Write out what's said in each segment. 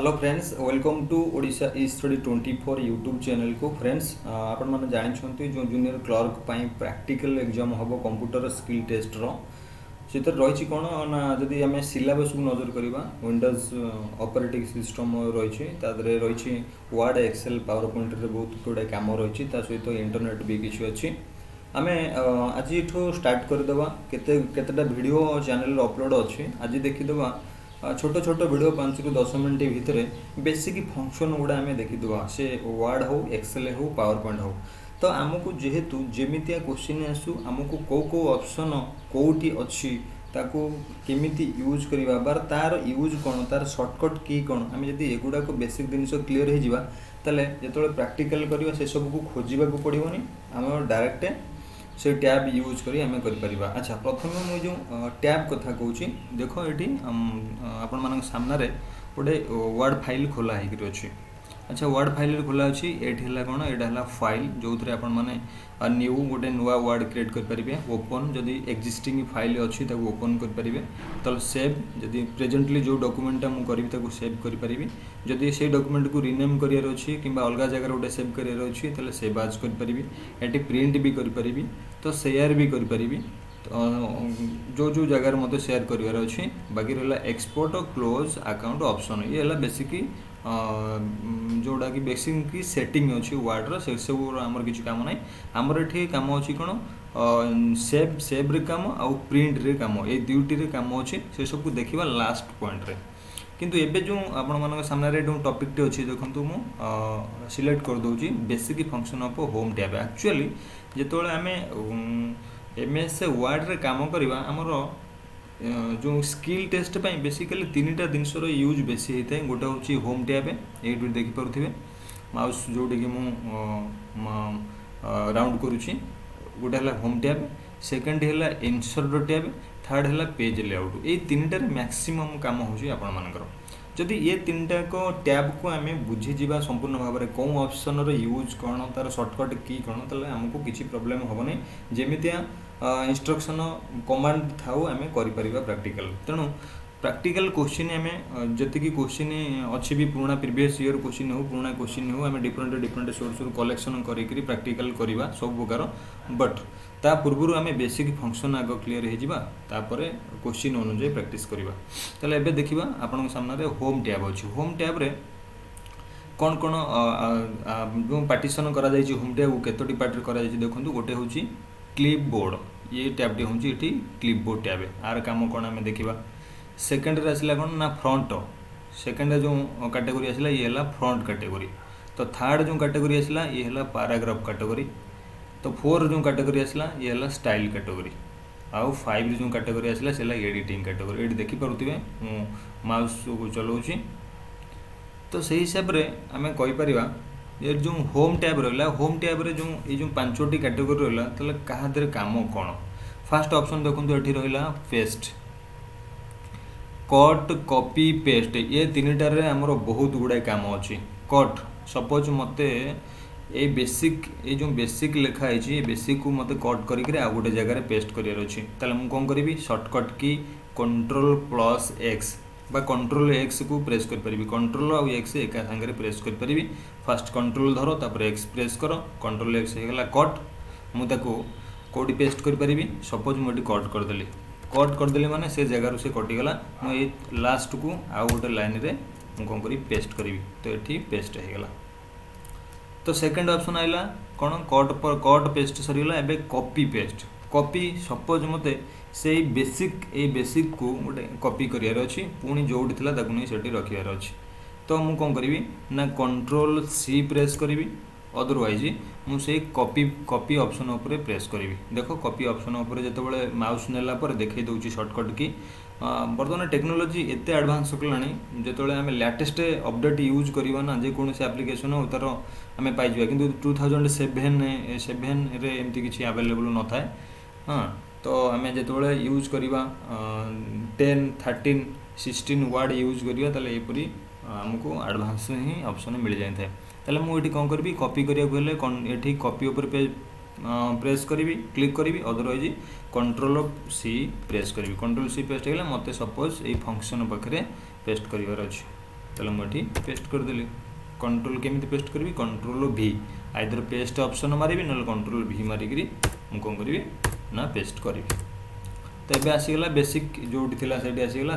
Hello friends, welcome to Odisha E study 24 YouTube channel को। Friends, आपण मैंने जानते जो जूनियर क्लर्क प्रैक्टिकल एग्जाम हम कंप्यूटर स्किल टेस्ट से रही कौन ना जदि आम सिलेबस को नजर करवा विंडोज ऑपरेटिंग सिस्टम रही रही वर्ड एक्सेल पावर पॉइंट रे बहुत गुड़ा कम रही सहित इंटरनेट भी किसी अच्छी आम आज स्टार्ट करदे केतेटा वीडियो चैनल अपलोड अच्छी आज देखीदे छोट छोट वीडियो 5 ରୁ 10 मिनट भितर बेसिक फंक्शन गुड़ा आम देखीदे से वर्ड हो एक्सेल हो पावर पॉइंट हो तो आमको जेहेतु जमितिया क्वेश्चन आसू आमको कौ ऑप्शन कौटी अच्छी ताको केमिति यूज करवा बार तार यूज कौन तार शॉर्टकट की कौन आम जब एगुड़ाक बेसिक जिनस क्लीयर हो ताले जो प्रैक्टिकल करवा से सब को खोजा पड़ोनी आम डायरेक्ट से टैब यूज करी आम कर। अच्छा, प्रथम मुझे जो टैब कथा कहूँ देख ये आपण मान सामने गोटे वर्ड फाइल खोला होकर अच्छी। अच्छा, वर्ड फाइल खोला अच्छी ये कौन यहाँ फाइल जो थे आपण मैंने न्यू गोटे नुआ वर्ड क्रिएट करेंगे ओपन जदि एक्जिस्टिंग फाइल अच्छी ओपन करेंगे तो सेव जदि प्रेजेंटली जो डॉक्यूमेंटा मुझे करी सेव करें जदि से डॉक्यूमेंट को रिनेम करार अच्छी कि अलग जगह गोटे सेव करार अच्छी तो सेव आज करें ये प्रिंट भी करें तो शेयर भी करें तो जो जगार मत शेयर करार अच्छी बाकी रहा एक्सपोर्ट और क्लोज अकाउंट ऑप्शन ये है बेसिक जोड़ा कि बेसिक की सेटिंग अच्छी वार्डर से सब आमर किसी काम ना आमर ये कम अच्छी कौन सेव रे काम आउ प्रिंट रे काम ये दुईटी रे काम अच्छी से सब देखा लास्ट पॉइंट रे किंतु एबे जो आपण मान सामने जो टॉपिक टे अच्छी देखो मु सिलेक्ट कर दूची basic function of home tab. Actually जेतोले आमे एमएस वर्ड रे काम करवा आमर जो स्किल टेस्ट बेसिकली तीन टा जिनसर यूज बेसी होता है। गोटे हूँ होम टैब ये देखिपे माउस जोटी कि राउंड करुच्ची गोटे है होम टैब सेकेंड है इंसर्ट टैब थर्ड है पेज लेआउट ये तीन टार मैक्सिमम काम होकर जदि ये तीन टाक टैब को आम बुझीजा संपूर्ण भाव में कौ ऑप्शन यूज कौन तार शॉर्टकट की कौन तो आमको किसी प्रोब्लेम हम नहीं जमितिया इंस्ट्रक्शन कमांड थाउ आम कर प्रैक्टिकल तेणु प्रैक्टिकल क्वेश्चन आम जी क्वेश्चन अच्छी भी पुराना प्रीवियस ईयर क्वेश्चन हो पुराना क्वेश्चन हो आम डिफरेंट सोर्स कलेक्शन करी प्रैक्टिकल करवा सब प्रकार बट ता पूर्व आम बेसिक फंक्शन आग क्लीयर होपर क्वेश्चन अनुजाई प्रैक्टिस करवा। ताले एबे देखिबा आपन सामने होम टैब अच्छी होम टैब रे कौन कौन जो पार्टीशन करा जायछि होम टैब केतोटी पार्ट रे करा जायछि देखंतु गोटे होछि क्लिप बोर्ड ये टैब टी होछि इठी क्लिप बोर्ड टैब आर काम कौन आम देखिबा। सेकेंड रे आसला कौन ना फ्रंट सेकेंड जो कैटेगरी आसला ये है फ्रंट कैटेगरी तो थर्ड जो कैटेगरी आसला ये है पैराग्राफ कैटेगरी तो फोर जो कैटेगरी आसला ये है स्टाइल कैटेगरी आउ 5 जो कैटेगरी आसला से एडिटिंग कैटेगरी ये देखिपे माउस को चलाऊँगी तो से हिसाब से आम कहीपर ये जो होम टैब रहा होम टैब रे जो ये 5टी कैटेगरी रहा तो क्या काम कौन फास्ट ऑप्शन देखो ये रहा पेस्ट कट कॉपी पेस्ट ये तीन टार आमर बहुत गुड़ाए काम अच्छी कट सपोज मते ये बेसिक ये जो बेसिक लिखाई ये बेसिक को मत कट करके आ गोटे जगह पेस्ट करार अच्छी ताले मुझे कौन करी शॉर्टकट की कंट्रोल प्लस एक्स बा कंट्रोल एक्स को प्रेस कर कंट्रोल आउ एक्स एक सांगे प्रेस कर फास्ट कंट्रोल धर तापर एक्स प्रेस कर कंट्रोल एक्स होगा कट मुझे कौटी पेस्ट करी सपोज मुझे कट करदेली कट करदेली माने से जगार से कटिगला मुझे लास्ट को आउ गोटे लाइन रे मुझे कौन करी पेस्ट करी तो ये पेस्ट होगा। तो सेकेंड ऑप्शन आइला कौन कट पेस्ट सरीगला एबे कॉपी पेस्ट कॉपी सपोज मते से बेसिक को गोटे कॉपी करार अच्छी पुणी जोटी थिला ताकू नहीं सेठी रखियार अच्छी तो मुझे कौन करी ना कंट्रोल सी प्रेस करी अदरवाइज मुझे कॉपी ऑप्शन उपर प्रेस करी देख कॉपी ऑप्शन उपर जिते माउस नेला पर देखई दूची शॉर्टकट की बर्तमान टेक्नोलोजी एत एडवांस होगलानी जो आम लेटेस्ट अपडेट यूज करवा ना जेकोसी एप्लिकेशन हो तार आम पाइबा कि 2007 रे एमती किसी अवेलेबल न थाए। हाँ, तो आम जो यूज करवा 10 13 16 वर्ड यूज करवा ताले एपरी आमको एडवांस ही ऑप्शन मिल जाए ताले मुझे कौन करी कॉपी करा ये कॉपी उपर प्रेस करी क्लिक करी अदरवाइज कंट्रोल सी प्रेस करी कंट्रोल सी पेस्ट होगा मत सपोज ये फंक्शन पाखे पेस्ट करार अच्छे ताले मुझे पेस्ट करदेली कंट्रोल केमी पेस्ट करी कंट्रोल भी आइदर पेस्ट ऑप्शन मारिबी ना कंट्रोल भी मारिक मुझे कौन करी ना पेस्ट करी। तो ये आसीगला बेसिक जोटी थी से आसीगला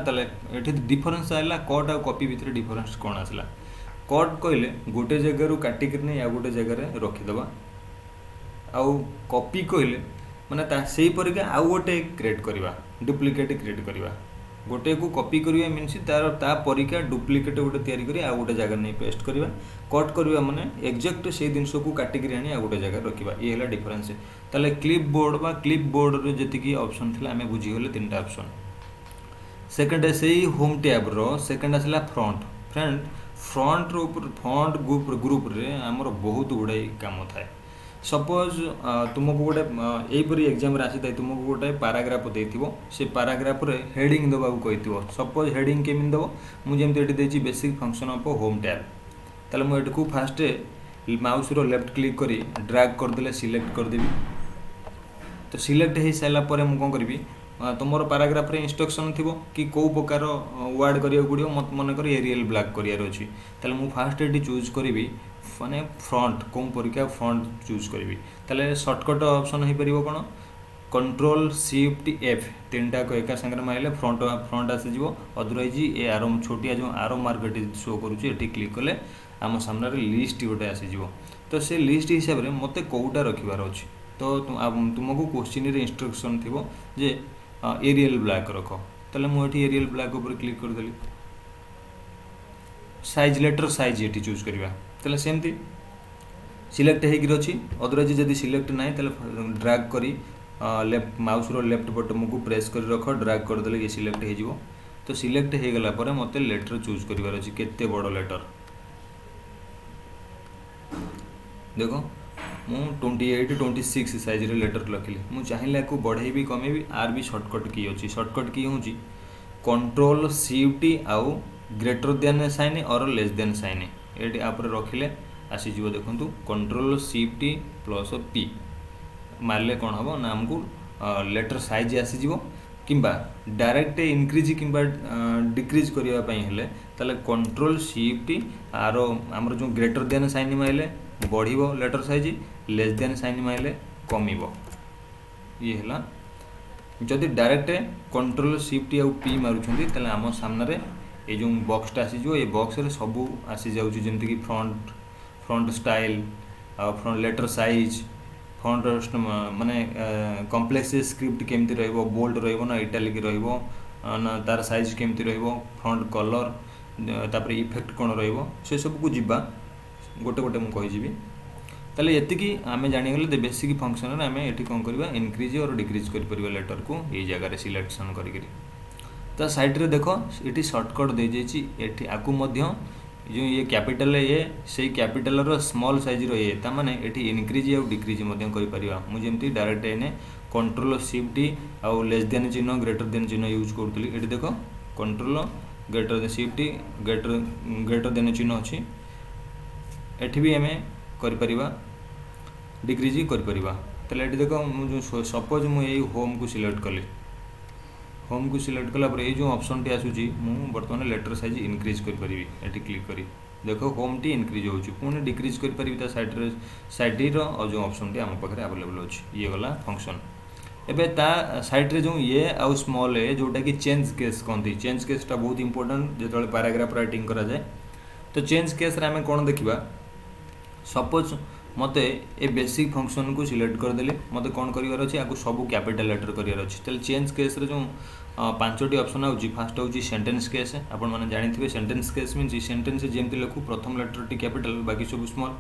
ये डिफरेन्स आएगा कट आ कॉपी भितर डिफरेन्स कौन आसला। कट कहले गोटे जगार काटिक नहीं आ गोटे जगार रखीदे आउ कॉपी कहले माने से परिका आउ गोटे क्रिएट करवा डुप्लिकेट क्रिएट करवा गोटे को कॉपी करवा मीनस तार ता परिका डुप्लिकेट गोटे तैयारी करी आ गोटे जगह नहीं पेस्ट करवा। कट करवा माने एक्जेक्ट से जिनस को काटिक आनी आ गोटे जगह रखा ये है डिफरेन्स। ताले क्लिप बोर्ड बा क्लिप बोर्ड जी ऑप्शन थी आम बुझीगले 3टा ऑप्शन। सेकेंड से होम टैब रो सेकेंड आसला फ्रंट फ्रेंड फ्रंट ग्रुप रे आमर बहुत गुड़ाई काम थाए। सपोज तुमको गोटे यहीपरी एग्जाम आसी था तुमको गोटे पाराग्राफ देथिबो से पाराग्राफ रे हेडिंग दबा कही सपोज हेडिंग केमी दब मुझे देती basic function of home tab ताले मुझे को फास्ट माउस रो लेफ्ट क्लिक करी ड्रैग करदेले सिलेक्ट करदेवी। तो सिलेक्ट हो सारा पर मुझे कौन करी तुम पाराग्राफ रे इंस्ट्रक्शन थी कि कौ प्रकार वर्ड करिया पड़ो मत मनकर एरियल ब्लैक करार अच्छी ताले मुझे फास्ट ये चूज करी माने फ्रंट कौन परीक्षा फ्रंट चूज करी ताले सर्टकट ऑप्शन हो पार कौन कंट्रोल शिफ्ट एफ 3टा को एका संगे मारे फ्रंट आसीज अदरवाइज ये आरो छोटिया जो आरो मार्केट शो करुँचे क्लिक कले आम सामने लिस्ट गोटे आसीज। तो से लिस्ट हिसाब से मत कौटा रखार अच्छी तो तुमको क्वेश्चन रे इंस्ट्रक्शन थी जे एरियल ब्लैक रख ताले मुझे एरियल ब्लैक ऊपर क्लिक करदेली। साइज लेटर साइज ये चूज करवा ताले सेमती सिलेक्ट हो अच्छी अदरवाइज जदि सिलेक्ट ना ड्रैग करी लेफ्ट माउस रो लेफ्ट बटन को प्रेस कर रख ड्रैग करदे ये सिलेक्ट हो। तो सिलेक्ट हो गला पर मत लेटर चूज करार अच्छी केते बड़ लेटर देखो मु 28-26 साइज रे लेटर लखिली मु चाहिए को बढ़ेबी कमेबी आर भी सर्टकट की अच्छी सर्टकट की हूँ कंट्रोल शिफ्ट आउ ग्रेटर देन साइन और लेस देन साइन ये आप रखिले आसीज देखो कंट्रोल शिफ्ट प्लस पी मारे कौन हम ना आमको लेटर साइज आसीज किंबा डायरेक्ट इनक्रीज किंबा डिक्रीज करने हेले ताले कंट्रोल शिफ्ट आर आमर जो ग्रेटर देन साइन मारे बढ़िबो letter size less than sign मारे कमिबो ये है। जदि डायरेक्ट कंट्रोल शिफ्ट आउ पी मारुछंती ताले आम सामने ये जो बॉक्सटा आसीज ये बॉक्स रे सबू आसी जाउची जेमति कि font style font letter size font माने कॉम्प्लेक्स स्क्रिप्ट केमती रहइबो बोल्ड रहइबो ना इटालिक रहइबो ना तार साइज केमती रहइबो फ्रंट कलर तापर इफेक्ट कोन रहइबो से सब को जिबा गोटे गोटे मु कहि जिबी। ताले एतिकी आमे जानिगले बेसिक फंक्शन रे आमे एठी कोन करबा इनक्रीज और डिक्रीज कर परिबा लेटर को ए जगह रे सिलेक्शन करी तो साइड रे देखो ये सर्टकट दे जाइए ये आकु मध्य जो ये कैपिटल ये से कैपिटल रो स्मॉल साइज रो ये ता माने एठी इनक्रीज और डिक्रीज मध्य करि परिबा मु जेमती डायरेक्ट एने कंट्रोल शिफ्ट आउ लेस देन चिन्ह ग्रेटर देन चिन्ह यूज करतली एठी देखो control greater than shift greater then चिन्ह अछि एठी भी हमें करि परिबा डिक्रीज करि परिबा। तले एठी देखो मु जो सपोज मु एई होम को सिलेक्ट कली होम को सिलेक्ट कला ये जो ऑप्शन टी आसूची मु बर्तमान लेटर साइज इनक्रीज कर परिबी एटी क्लिक करी देखो होम टी इनक्रीज होची पुणी डिक्रीज कर परिबी ता साइड रो और जो ऑप्शन टी हम पाखरे अवेलेबल अछि ये गला फंक्शन। एबे ता साइड रे जो ये आउ स्मॉल है जोटा कि चेंज केस कहती चेंज केस टा बहुत इंपोर्टेंट जेतले पैराग्राफ राइटिंग करा जाए। तो चेंज केस रे हमें कोन देखिबा सपोज मते ए बेसिक फंक्शन को सिलेक्ट करदेले मते कौन करिवार अछि आकु सब कैपिटल लेटर करिवार अछि तले चेंज केस रे जो 5टी ऑप्शन आउची फास्ट होची सेंटेंस केस आपण माने जानिथिबे सेंटेंस केस मींस सेंटेंस जेमति लिखु प्रथम लेटर टी कैपिटल बाकी सब स्मॉल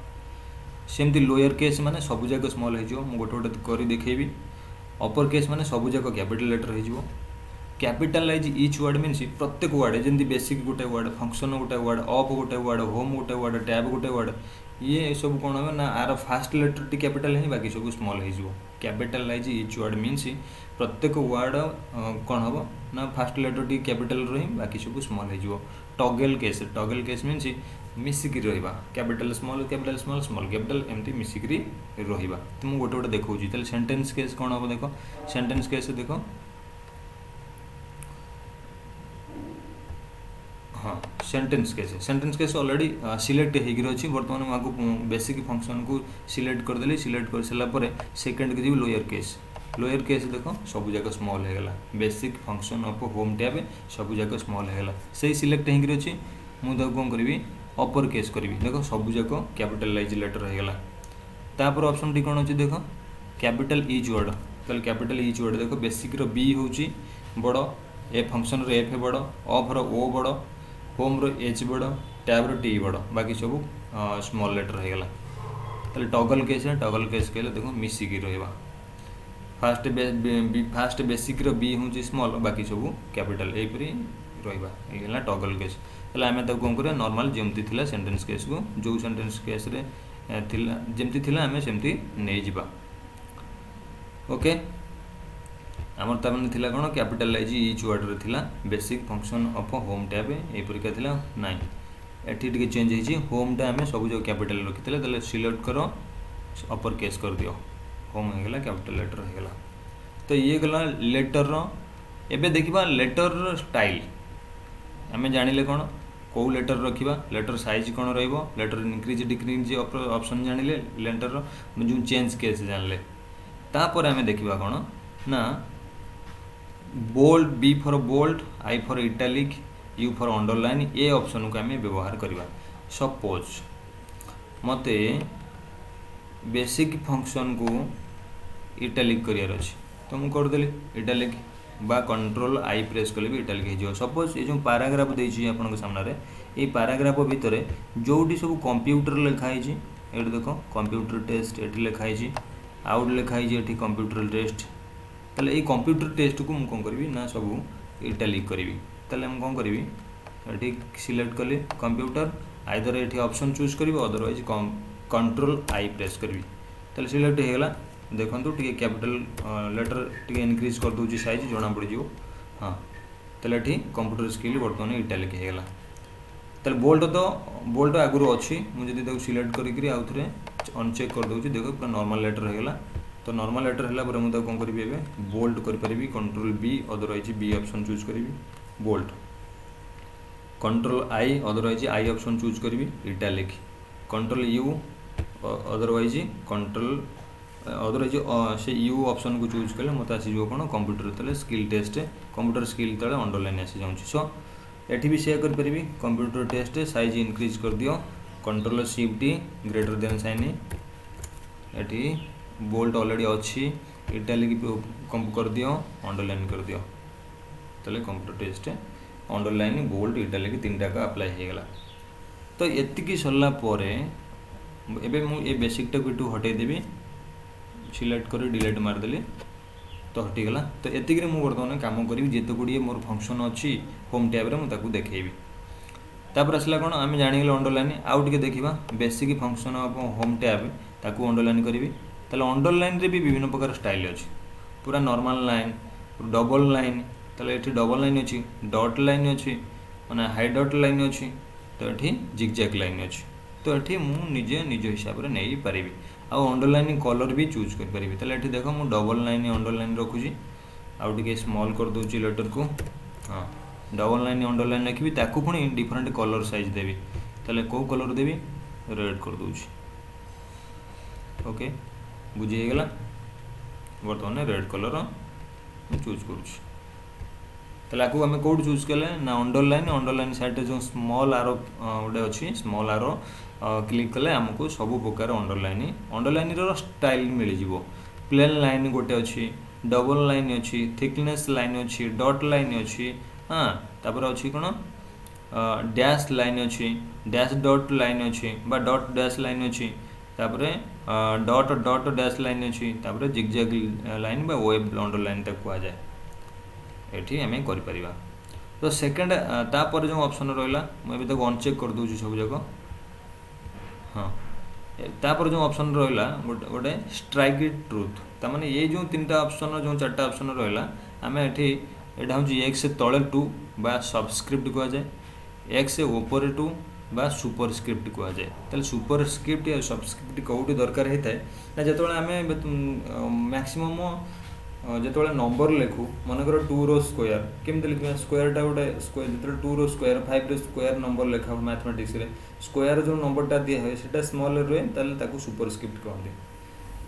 सेमति लोअर केस माने सब जगह स्मॉल हे जो मु गोटे गोटे करी देखैबी अपर केस माने सब जगह कैपिटल लेटर हे जो कैपिटलाइज ईच वर्ड मीन्स प्रत्येक वर्ड जमी बेसिक गोटे वर्ड फंक्शन गोटे वर्ड अफ गोटे वर्ड होम गोटे वर्ड टैब गोटे वर्ड ये सब कौन हो ना आर फास्ट लेटर टी कैपिटल ही बाकी सब स्मॉल हो कैपिटलाइज ईच वर्ड मीन्स प्रत्येक वर्ड कौन हम ना फास्ट लेटर टी कैपिटल रही बाकी सब स्मॉल हो। टॉगल केस मीन्स मिसिक रहा कैपिटल स्मॉल स्मॉल कैपिटल एमती मिसिक रहा। तो मुझे गोटे गोटे देखा सेंटेंस केस कौन हम देख सेंटेंस केस देख हाँ सेंटेंस केस ऑलरेडी सिलेक्ट हो अच्छी बर्तमान आपको बेसिक फंक्शन को सिलेक्ट करदेली सिलेक्ट कर सारा पर सेकेंड के जी लोयर केस देख सब जाक स्मॉल होगला basic function of home tab सब जाक स्मॉल होगला से सिलेक्ट हो अच्छी मुझे कौन करी अपर केस करी देख सब जाक कैपिटलाइज लेटर होगला तापर ऑप्शन टी कौन अच्छी देख कैपिटल ईच वर्ड ताल कैपिटल ईच वर्ड देख बेसिक रो बी हूँ बड़ ए फंक्शन रो एफ बड़ ऑफ रो ओ बड़ होम रो एच बड़ टैब रो टी बड़ बाकी सब स्मॉल लेटर होगला ताले टॉगल केस कहले देखो मिसिकी रहा फास्ट बेसिक रो बी हूँ स्मॉल बाकी सब कैपिटल यहीपरी रहा टॉगल केस ताले आम कौन कर नॉर्मल जमती थिला सेंटेंस केस को जो सेंटेंस केस रे जमती थिला आम सेमती नहीं जावा ओके आमर ताने थिला कौन कैपिटलाइज ईच वर्ड रे थिला basic function of home tab यहीपरिका थिला नाइन एठी टिके चेंज होइछि होमटा आम सब जो कैपिटल रखी थे सिलेक्ट कर अपर केस कर दियो होम होगला कैपिटल लेटर होगला तो ये गला लेटर एबे देखिबा लेटर स्टाइल आम जानिले कौन कौ लेटर रखा लेटर साइज कौन रहिबो लेटर इंक्रीज डिक्रीज ऑप्शन जानिले लेटर जो चेंज केस जानले तापर आम देखिबा कौन ना bold B for bold I for italic U for underline ये ऑप्शन को आम व्यवहार करवा सपोज मते बेसिक फंक्शन को इटालिक करार अच्छे तो मुझे करदेली इटालिक बा कंट्रोल आई प्रेस कले भी इटालिक हो सपोज ये जो पैराग्राफ देती आपन सामने ये पैराग्राफ भितर जोटी सब कंप्यूटर लिखाई ये देख कंप्यूटर टेस्ट ये लिखाई आउट लिखाई ये कंप्यूटर टेस्ट ताले ये कंप्यूटर टेस्ट को मुझे कौन करी ना सब इटालिक करी ताले हम कौन करी ये सिलेक्ट कली कंप्यूटर आइदर ये ऑप्शन चूज करी अदरवाइज कंट्रोल आई प्रेस करी ताले सिलेक्ट होगला देखो टे कैपिटल लेटर टे इनक्रीज कर दूसरी साइज जना पड़ जाओ हाँ ताले ये कंप्यूटर स्किल बर्तमान इटालिक होगला ताले बोल्ट आगुरी अच्छी मुझे सिलेक्ट करी आउ थे अनचेक कर दूसरी देखो पूरा नॉर्मल लेटर होगला तो नॉर्मल लेटर है मुझे कौन करी बोल्ड करी control B otherwise B option choose करी bold control I otherwise I option choose करी italic control U otherwise control otherwise से यू ऑप्शन को चूज कले मत आसीज कौन कंप्यूटर तले स्किल टेस्ट कंप्यूटर स्किल तले अंडरलाइन आसी जाऊँ सो एटी भी शेयर करी कंप्यूटर टेस्ट साइज इनक्रीज कर दियो control shift greater than sign एटी बोल्ट ऑलरेडी अच्छी इटालिक कर दियो अंडरलाइन कर दियो तले computer test underline bold italic तीन टाक अप्लाई होगला तो एतिकी सरला परे एबे मु ए बेसिकटा को हटेदेवी सिलेक्ट कर डिलीट मारदेली तो हटिगला तो एतिक मुझे बर्तमान कम करी जिते गुड़िए मोर फंक्शन अच्छी होम टैब्रे मुझे देखेबी तापर आसला कौन आम जानीगले अंडरलाइन आउ टे देखा basic function of home tab ताकू अंडरलाइन करी ताले अंडरलाइन रे भी विभिन्न प्रकार स्टाइल अच्छी पूरा नॉर्मल लाइन डबल लाइन ताले एठी डबल लाइन अच्छी डॉट लाइन अच्छी माने हाई डॉट लाइन अच्छी तो ये जिगजैग लाइन अच्छी तो ये मुझे निजे निज हिसाब से नहीं पारि आउ अंडरलाइन कलर भी चूज करी ताले एठी देखो मुझे डबल लाइन अंडरलाइन रखुची आउ टे स्मॉल कर दूची लेटर को हाँ डबल लाइन अंडरलाइन रखी ताकू पुणी डिफरेंट कलर साइज देवी ताले को कलर देवी रेड कर दूची ओके बुझीगला बर्तमान रेड कलर चूज करूँ आम कौट चूज कले ना अंडरलाइन साइड जो स्मॉल आरो गोटे अच्छी स्मॉल आरो क्लिक कले आमको सब प्रकार अंडरलाइन स्टाइल मिल जाव प्लेन लाइन गोटे अच्छी डबल लाइन अच्छी थिकनेस लाइन अच्छी डॉट लाइन अच्छी हाँ तापर अच्छी कौन डैश लाइन अच्छी डैश डॉट लाइन अच्छी बा डॉट डैश लाइन अच्छी तापरे डॉट डॉट डैश लाइन अच्छी तापरे जिगजैग लाइन बा वेब अंडरलाइन तक कह जाए ये आम कर तो सेकेंड तापर जो ऑप्शन रहा मुझे तक अनचेक कर दूसरी सब जाक हाँ तापर जो ऑप्शन रहा गोटे स्ट्राइक ट्रुथ तामाने ये जो तीन ऑप्शन जो चार्टा ऑप्शन रहा आम ये यहाँ हूँ एक्स तले टू बा सबस्क्रिप्ट कह जाए एक्स ऊपर टू बा सुपरस्क्रिप्ट कह जाए ताले सुपरस्क्रिप्ट या सबस्क्रिप्ट कौटी दरकार होता है ना जो आम मैक्सिमम ଯେତେବେଳେ ନମ୍बर ଲେଖୁ ମନେକର 2 ସ୍କୋୟାର କେମିତି ଲେଖିବା ସ୍କୋୟାରଟା ଗୋଟେ ସ୍କୋୟାର ଯେତେବେଳେ 2 ସ୍କୋୟାର 5 ସ୍କୋୟାର ନମ୍बर ଲେଖା ହୁଏ ମ୍ୟାଥମେଟିକ୍ସରେ ସ୍କୋୟାର ଯେଉଁ ନମ୍ବରଟା ଦିଆ ହୁଏ ସେଇଟା ସ୍ମଲ୍ ରୁହେ ତାହେଲେ ତାକୁ ସୁପରସ୍କ୍ରିପ୍ଟ କହନ୍ତି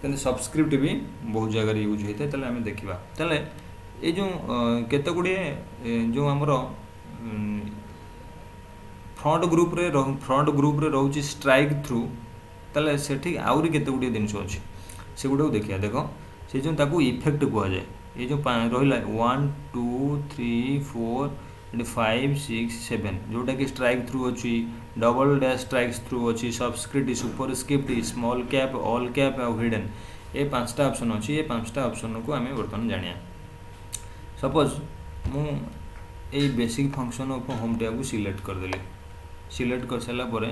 କିନ୍ତୁ ସବସ୍କ୍ରିପ୍ଟ ବି ବହୁତ ଜାଗାରେ ୟୁଜ୍ ହୋଇଥାଏ ତାହେଲେ ଆମେ ଦେଖିବା ତାହେଲେ ଏଇ ଯେଉଁ କେତେ ଗୁଡ଼ିଏ ଯେଉଁ ଆମର ଫ୍ରଣ୍ଟ ଗ୍ରୁପ୍ରେ ରହୁଛି ଷ୍ଟ୍ରାଇକ୍ ଥ୍ରୁ ତାହେଲେ ସେଠି ଆହୁରି କେତେ ଗୁଡ଼ିଏ ଜିନିଷ ଅଛି ସେଗୁଡ଼ାକୁ ଦେଖିବା ଦେଖ ସେ ଯେଉଁ ତାକୁ ଇଫେକ୍ଟ କୁହାଯାଏ ଏ ଯେଉଁ ରହିଲା 1 2 3 4 5 6 7 ଯେଉଁଟାକି ଷ୍ଟ୍ରାଇକ୍ ଥ୍ରୁ ଅଛି ଡବଲ୍ ଡ୍ୟାସ୍ ଷ୍ଟ୍ରାଇକ୍ ଥ୍ରୁ ଅଛି ସବସ୍କ୍ରିପ୍ଟ ସୁପରସ୍କ୍ରିପ୍ଟ ସ୍ମଲ୍ କ୍ୟାପ୍ ଅଲ୍ କ୍ୟାପ୍ ଆଉ ହିଡେନ୍ ଏ 5ଟା ଅପସନ୍ ଅଛି ଏ 5ଟା ଅପସନ୍କୁ ଆମେ ବର୍ତ୍ତମାନ ଜାଣିବା ସପୋଜ୍ ମୁଁ ଏଇ ବେସିକ୍ ଫଙ୍କସନ୍ ଅଫ୍ ହୋମ୍ ଟ୍ୟାବ୍କୁ ସିଲେକ୍ଟ କରିଦେଲି ସିଲେକ୍ଟ କରିସାରିଲା ପରେ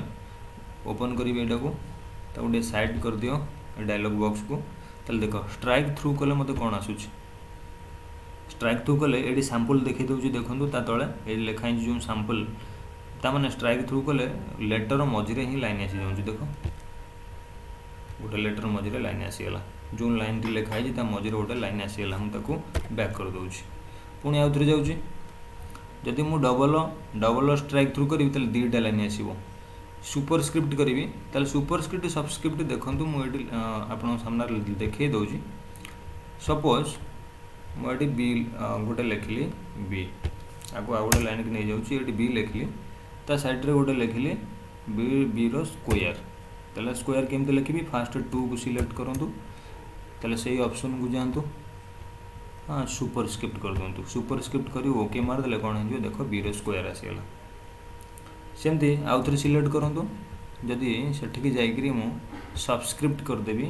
ଓପନ୍ କରିବି ଏଇଟାକୁ ତାକୁ ଟିକେ ସାଇଡ଼୍ କରିଦିଅ ଡାୟଲଗ୍ ବକ୍ସକୁ ତାହେଲେ ଦେଖ ଷ୍ଟ୍ରାଇକ୍ ଥ୍ରୁ କଲେ ମୋତେ କ'ଣ ଆସୁଛି ଷ୍ଟ୍ରାଇକ୍ ଥ୍ରୁ କଲେ ଏଇଠି ସାମ୍ପଲ୍ ଦେଖାଇ ଦେଉଛି ଦେଖନ୍ତୁ ତା ତଳେ ଏଇଠି ଲେଖା ହେଇଛି ଯେଉଁ ସାମ୍ପଲ୍ ତାମାନେ ଷ୍ଟ୍ରାଇକ୍ ଥ୍ରୁ କଲେ ଲେଟର୍ ମଝିରେ ହିଁ ଲାଇନ୍ ଆସିଯାଉଛି ଦେଖ ଗୋଟେ ଲେଟର୍ ମଝିରେ ଲାଇନ୍ ଆସିଗଲା ଯେଉଁ ଲାଇନ୍ଟି ଲେଖା ହେଇଛି ତା ମଝିରେ ଗୋଟେ ଲାଇନ୍ ଆସିଗଲା ମୁଁ ତାକୁ ବ୍ୟାକ୍ କରିଦେଉଛି ପୁଣି ଆଉ ଥରେ ଯାଉଛି ଯଦି ମୁଁ ଡବଲ୍ ଷ୍ଟ୍ରାଇକ୍ ଥ୍ରୁ କରିବି ତାହେଲେ 2ଟା ଲାଇନ୍ ଆସିବ ସୁପରସ୍କ୍ରିପ୍ଟ କରିବି ତାହେଲେ ସୁପରସ୍କ୍ରିପ୍ଟ ସବସ୍କ୍ରିପ୍ଟ ଦେଖନ୍ତୁ ମୁଁ ଏଠି ଆପଣଙ୍କ ସାମ୍ନାରେ ଦେଖାଇ ଦେଉଛି ସପୋଜ୍ ମୁଁ ଏଠି ବି ଗୋଟେ ଲେଖିଲି ବି ଆକୁ ଆଉ ଗୋଟେ ଲାଇନ୍କି ନେଇଯାଉଛି ଏଠି ବି ଲେଖିଲି ତା ସାଇଡ଼୍ରେ ଗୋଟେ ଲେଖିଲି ବିର ସ୍କୋୟାର ତାହେଲେ ସ୍କୋୟାର କେମିତି ଲେଖିବି ଫାଷ୍ଟ 2କୁ ସିଲେକ୍ଟ କରନ୍ତୁ ତାହେଲେ ସେଇ ଅପସନ୍କୁ ଯାଆନ୍ତୁ हाँ सुपरस्क्रिप्ट कर दिखाँ सुपरस्क्रिप्ट कर ओके मारदे कौन हो देख बीर स्क्वायर आसीगला सेमती आउ थे सिलेक्ट करूँ जदि सेठिकी जाकरी मु सबस्क्रिप्ट करदेवी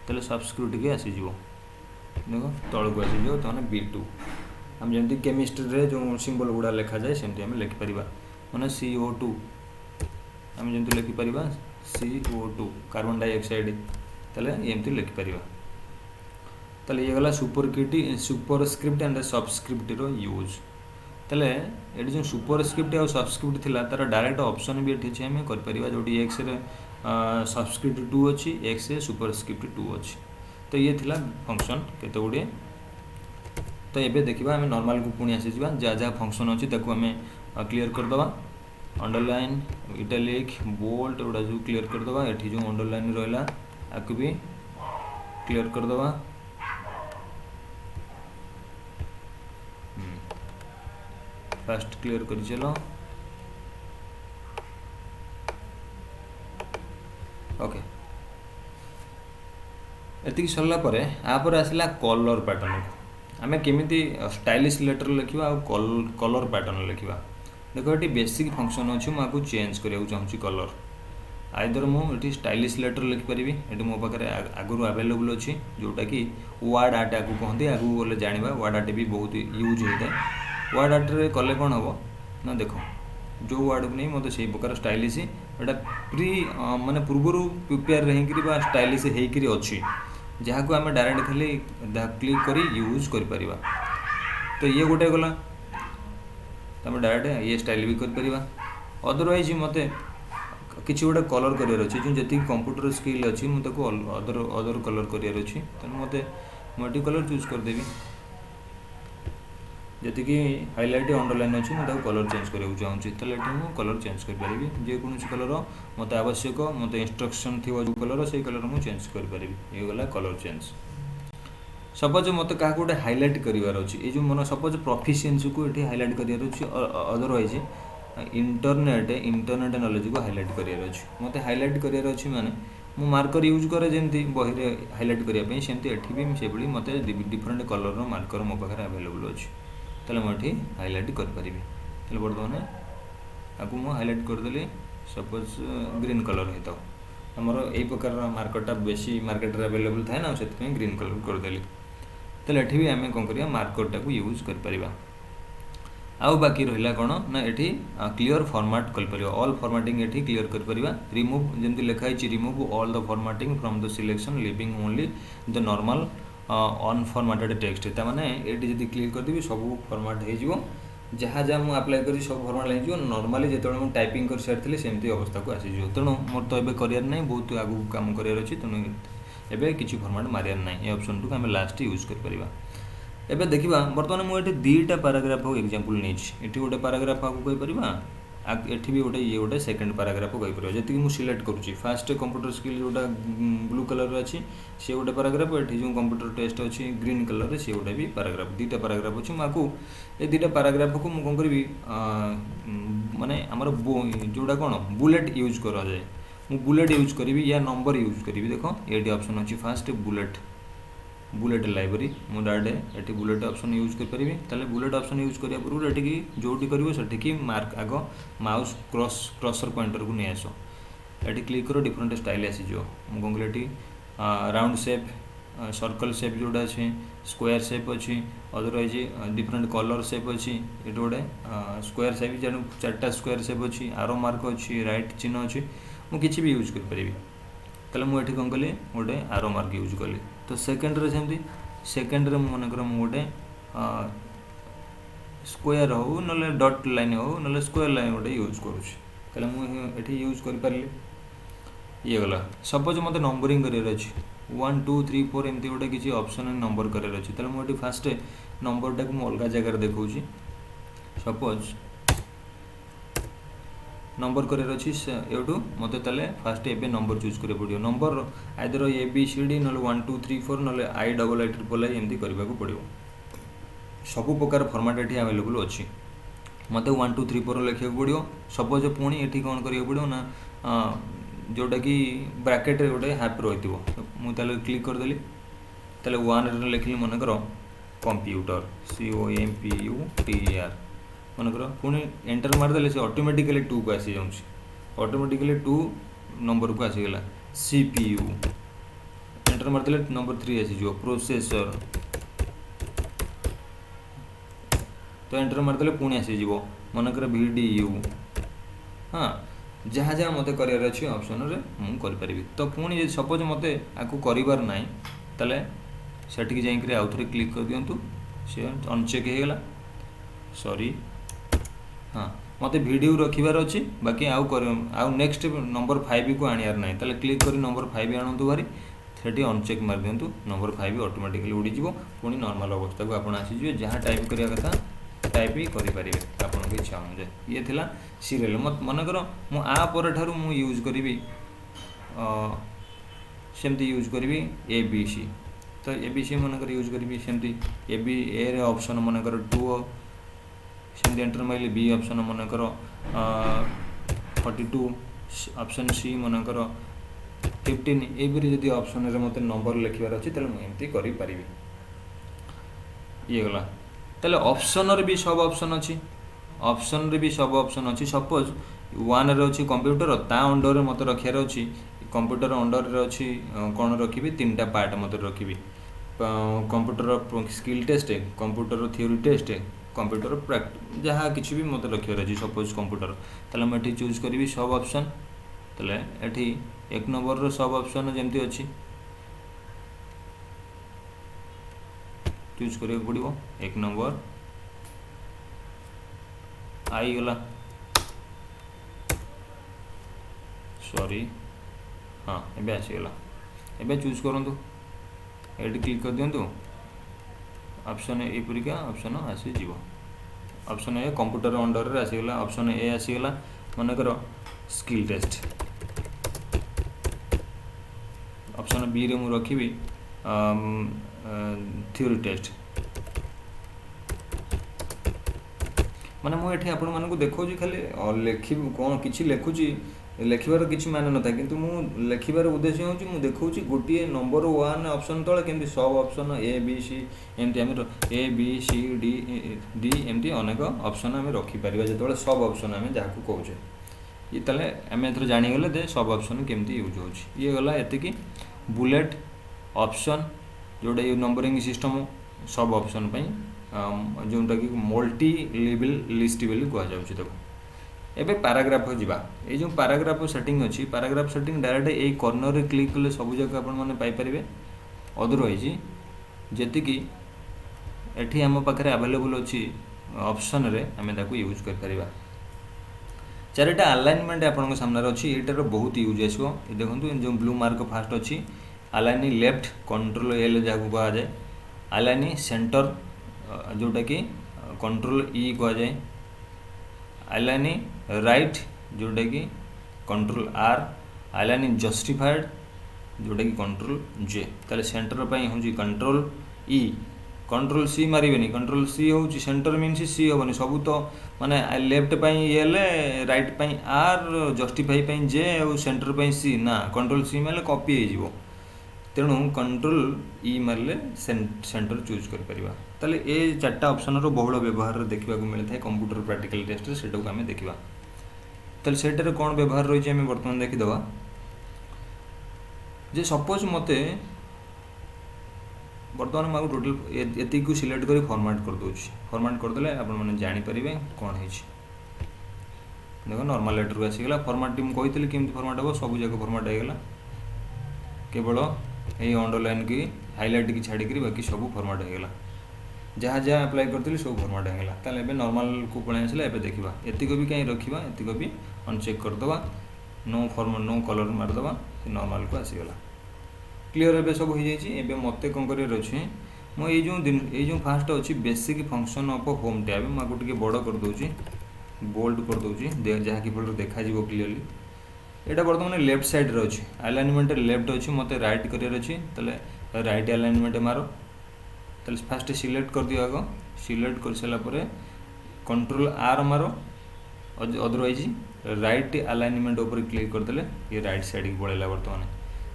तेल सबस्क्रिप्ट की आसीज देख तौक आसीज तमें B2 आम जमी केमिस्ट्री जो सिंबल गुड़ा लिखा जाए सेमती आम लिखिपर मैंने CO2 आम जमी लिखिपर CO2 कार्बन डाइऑक्साइड तेल एमती लिखिपर ताले ये गला सुपरस्क्रिप्ट एंड सबस्क्रिप्ट रो यूज ताले एटी जो सुपरस्क्रिप्ट और सबस्क्रिप्ट थिला तार डायरेक्ट ऑप्शन भी एठी छै हमें कर परिबा जोटी x रे सबस्क्रिप्ट 2 अछि x रे सुपरस्क्रिप्ट 2 अछि तो ये थिला फंक्शन केते गुडे तो एबे देखिबा हमें नॉर्मल को पुणी आसी जिबा जा जा फंक्शन अछि ताको हमें क्लियर कर दबा अंडरलाइन इटैलिक बोल्ड ओडा जो क्लियर कर दबा एठी जो अंडरलाइन रहला आकु भी क्लियर कर दबा फास्ट क्लियर कर चलो ओके एति सरला परे आपर आसला कलर पैटर्न आमे केमिति स्टाइलिश लेटर लिखिबा आ कलर पैटर्न लिखिबा देखो एटी बेसिक फंक्शन अछि म आकु चेंज करिया चाहूची कलर आइदर मु एटी स्टाइलिश लेटर लिखि परिबी एटी मो पाखरे आगुरु अवेलेबल अछि जोटा कि वर्ड आर्ट आकु कहंती आगु बोले जानिबा वर्ड आर्ट भी बहुत यूज होइता वर्ड आर्ट रे कले कौन हम ना देख जो वर्ड को नहीं मत से प्रकार स्टाइलिश एटा प्री माने पूर्वर प्रिपेयर रही स्टाइलिश होकर अच्छी जहाँ को आम डायरेक्ट खाली क्लिक करी यूज कर परिबा तो ये गोटे गला आम डायरेक्ट ये स्टाइल भी कर परिबा अदरवाइज मते किसी गोटे कलर करार अच्छे जो जी कंप्यूटर स्किल अच्छी मुझे अदर कलर करार अच्छी तेनाली मत मल्टी कलर चूज करदेवी जी कि हाइलाइट अंडरलाइन अच्छी मुझे कलर चेंज करने चाहूँगी तो मुझे कलर चेंज करें जेकोसी कलर मत आवश्यक मत इंस्ट्रक्शन थी जो कलर से कलर मुझे चेंज करें ये गला कलर चेंज सपोज मत क्या गोटे हाइलाइट करार अच्छी ये जो मन सपोज प्रोफिशिएंसी को ये हाइलाइट करार अच्छी अदरवाइज इंटरनेट नॉलेज को हाइलाइट करार अच्छी मत हाइलाइट करार अच्छी माने मु मार्कर यूज करे जमी बही हाइलाइट करने सेमती एठी भी से मत डिफरेंट कलर मार्कर मो पाखे अवेलेबल अच्छी ताले मुझे हाइलाइट करें बर्तमान आपको मुझे हाइलाइट करदेली सपोज ग्रीन कलर होता आमर यही प्रकार मार्करटा बेसी मार्केट रे अवेलेबल थाए ना से ग्रीन कलर करदेली ताले एठी भी आम कौन करिया मार्करटा को यूज कर परिबा आउ बाकी रहिला कोन ना एठी क्लियर फॉर्मेट कर परिबा ऑल फॉर्मेटिंग एठी क्लियर कर परिबा रिमूव जेंति लिखा है remove all the formatting from the selection living only the normal unformatted text ताने ये जब क्लिक करदेवी सब फॉर्मेट हो जहाँ जहाँ मुझे अप्लाई करी सब फॉर्मेट हो नॉर्मली जो मुझे टाइपिंग कर सारी सेमती अवस्था को आसीज तेणु मोर तो ये करार ना बहुत आगू काम करार अच्छी तेणु एवं किसी फॉर्मेट मारियार ना ये ऑप्शन को आम लास्ट यूज कर परिबा एबे देखिबा बर्तमान मुझे दुईटा पाराग्राफ एग्जांपल नहीं ये गोटे पाराग्राफ आपको कहीपर एठी भी गोटे ये गोटे सेकेंड पाराग्राफ कहीपर जी मुझे सिलेक्ट करुँची फास्ट कंप्यूटर स्किल जोटा ब्लू कलर अच्छी सी गोटे पाराग्राफ ये जो कंप्यूटर टेस्ट अच्छी ग्रीन कलर सी गोटे भी पाराग्राफ दुईटा पाराग्राफ अच्छी मुझे ये दुईटा पाराग्राफ को मुझे कौन करी माने आमर जोटा कौन बुलेट यूज करा जाए मुझे बुलेट यूज करी या नंबर यूज करी देख ये ऑप्शन अच्छी फास्ट बुलेट लाइब्रेरी मु डायरेक्ट ये बुलेट ऑप्शन यूज करी बुलेट ऑप्शन यूज करिया पूर्व एटिकी जोटी करिवो सेटिकी मार्क आग माउस क्रसर पॉइंटर को नहीं आस ये क्लिक करो डिफरेंट स्टाइल आसीजो मु कौन करी राउंड शेप सर्कल शेप जोटा अच्छे स्क्वायर शेप अच्छी अदरवाइज डिफरेंट कलर शेप अच्छी ये गोटे स्क्वायर शेप जानू चार्टा स्क्वायर शेप अच्छी आरो मार्क अच्छी राइट चिन्ह अच्छी मुझे किसी भी यूज करी ताले मुझे कौन कली गोटे आरो मार्क यूज कली तो सेकेंड्रे सेमती सेकेंड्रे मनकर गोटे स्क्वायर हो ना डट लाइन हो ना स्क्वायर लाइन गोटे यूज करुँचे मुझे यूज कर ये गला सपोज मत नंबरिंग कर 1 2 3 4 एमती गोटे किसी ऑप्शन नंबर कर मुझे फास्ट नंबर टाक अलग जगार देखा सपोज नंबर कर मत फास्ट ए नंबर चूज कर पड़ो नंबर आइदर ABCD ना 1 2 3 4 ना IIII एमती करने को पड़ो सबु प्रकार फॉर्मेट ये अवेलेबल अच्छी मत 1 2 3 4 लिखा पड़ो सपोज पुणी ये कौन करा पड़ो ना जोटा कि ब्रैकेट गोटे हाफ रही मुझे क्लिक करदेली ताले 1 लिखली मनकर कंप्यूटर COMPUTER मनकर पुणी एंटर मारदे से ऑटोमेटिकली 2 को आसी जाऊँगी ऑटोमेटिकली 2 नंबर को आसीगला CPU एंटर मारदे नंबर 3 आसीज प्रोसेसर तो एंटर मारदे पुणी आसीज मनकर VDU हाँ जहाँ जहाँ मत करार अच्छी ऑप्शन रे मुझे करी तो पुणी सपोज मत आपको करार ना ताले सेटिक जाइए आउ थे क्लिक कर दिंतु सी अनचेक होगा सॉरी हाँ मत वीडियो रखिबार अच्छी बाकी आउ नेक्स्ट नंबर 5 को आनियार ना ताले क्लिक कर नंबर 5 आणतु भारी सेठी अनचेक मार दिंतु नंबर 5 ऑटोमेटिकली उड़ीज पुणी नॉर्मल अवस्था को आप आसीजे जहाँ टाइप करिया कथा टाइप ही करें आपन इच्छा अनुसार ये थिला सीरियल मत मनकर मुझे ठारू मु यूज करी सेमती यूज करी ABC तो ABC मनकर यूज करी सेमती ए रे ऑप्शन मनकर 2 सेमती एंटर माइल B ऑप्शन मनकर 42 ऑप्शन C मनकर 15 एवरी जदि ऑप्शन रे मते नंबर लिखिबार अछि तले मु एमती करि परिबी ये गला ताले ऑप्शन रे भी सब ऑप्शन अच्छी ऑप्शन रे भी सब ऑप्शन अच्छी सपोज 1 रे अच्छी कंप्यूटर ता अंडर रे मत रखियार अच्छी कंप्यूटर अंडर रे अच्छी कौन रखी 3टा पार्ट मत रखी computer skill test computer theory test computer जहाँ किसी भी मत रखियार अच्छी सपोज कंप्यूटर ताले मैं एठी चूज करी सब ऑप्शन ताले एठी 1 नंबर रो सब ऑप्शन जेमती अच्छी चूज करिया पड़ो 1 नंबर आई गला सॉरी हाँ एबे आसीगला एबे चूज करंतु एडी क्लिक कर दियंतु ऑप्शन ए परिका ऑप्शन आसी जीवो ऑप्शन ए कंप्यूटर अंडर रे आसीगला ऑप्शन ए आसीगला मनकर स्किल टेस्ट ऑप्शन बी रे मु रखिबी थ्योरी टेस्ट माने मुझे आपण मानक देखो खाली लिखी कौन कि लिखुची लिखार किसी मान ना कि लिखार उद्देश्य हूँ मुझे देखा गोटे नंबर 1 ऑप्शन तले केमती सब ऑप्शन ABC एमती आम ABCD एमती अनेक ऑप्शन आम रखिपर जो सब ऑप्शन आम जहाँ को कौचे ये ताले आम एथर जानीगले दे सब ऑप्शन केमती यूज हो ये गला एतिकी बुलेट ऑप्शन जोटा ये नंबरिंग सिस्टम सब ऑप्शन जोटा कि मल्टी लेवल लिस्ट बोली कहुच्छे एबे पैराग्राफ जीवा ये जो पैराग्राफ सेटिंग अच्छी पैराग्राफ सेटिंग डायरेक्ट यही कॉर्नर रे क्लिक कले सब जगह आपण माने पाई परिबे अदरवाइज जेतिकी एठी हम पाखरे अवेलेबल अच्छी ऑप्शन रे आमे ताको यूज कर परिबा चारिटा अलाइनमेंट आपन सामने अच्छी एटार बहुत यूज आसो देखो जो ब्लू मार्क फास्ट अच्छी अलाइनिंग लेफ्ट कंट्रोल एल जहाँ कह जाए अलाइनिंग सेंटर जोटा कि कंट्रोल ई कह जाए अलाइन राइट जोटा कि कंट्रोल आर अलाइन जस्टिफाइड जोटा कि कंट्रोल जे ताले सेंटर पाई हूँ कंट्रोल ई कंट्रोल सी मारे कंट्रोल सी हूँ सेंटर मीन्स सी हेनी सब तो माने लेफ्ट पाई ये राइट पाई आर जस्टिफाई पाई जे और सेंटर पाई सी ना कंट्रोल सी मारे कॉपी हो तेणु कंट्रोल ई मारे सेंटर चूज कर ये चार्टा ऑप्शन रो बहुल व्यवहार देखा मिलता है कंप्यूटर प्रैक्टिकल टेस्ट से आम देखा ताले सेटार कौन व्यवहार रही है बर्तमान देखीदे जे सपोज मते बर्तमान मैं टोटल एति को सिलेक्ट कर फॉर्मेट कर दूची फॉर्मेट करदे आप जापर कौन है देखो नॉर्मल लेटर को आसीगला फॉर्मेट मुझे कही केमती फॉर्मेट हम सब जाक फॉर्मेट होगा केवल ये अंडरलाइन की हाइलाइट की छाड़ी बाकी सब फॉर्मेट होगा जहाँ जहाँ अप्लाई करती सब फॉर्मेट होगा ताले एबे नॉर्मल को पड़े आसला एबे देखा एतिक भी कहीं रखा एतिक भी अनचेक करदे नो फॉर्मेट नो कलर मारदे नॉर्मल को आसीगला क्लीयर एबे सब हो जाए मत कौन कर अच्छे मुझे जो फास्ट अच्छी basic function of home tab मुझे बड़ कर दूची बोल्ड कर दूची जहाँकि फल देखा क्लीयरली यहाँ बर्तमान लेफ्ट साइड रे अच्छे अलाइनमेंट लेफ्ट अच्छी मत राइट करार अच्छी राइट अलाइनमेंट मारो फास्ट सिलेक्ट कर दियो आग सिलेक्ट कर सारापर कंट्रोल आर मारो अदरवाइज राइट अलाइनमेंट ऊपर क्लिक करदे ये राइट साइड की पड़ेगा बर्तमान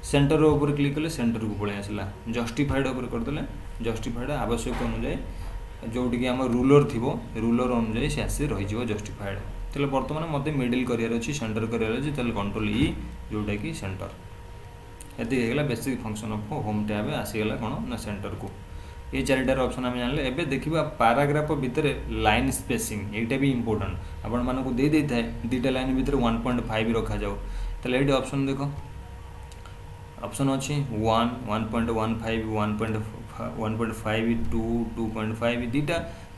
सेंटर ऊपर क्लिक कले सेंटर को पड़े आसला जस्टिफाइड ऊपर करदे जस्टिफाइड आवश्यक अनुसार जोटि आम रूलर थी रूलर अनुसार से आसी रही जस्टिफाइड तेल बर्तमान मत मिडिल करार अच्छी सेंटर करार अच्छी कंट्रोल ई जोटा कि सेंटर ये basic function of home tab आसीगला कौन ना सेंटर को ये चारिटार ऑप्शन आम जान एबे देखा पैराग्राफ भितर लाइन स्पेसिंग यहाँ भी इंपोर्टेंट आपण मानक दे था दुटा लाइन भितर 1.5 रखा जाओ ताले ये ऑप्शन देख ऑप्शन अच्छी 1 1.15 1.5 2 2.5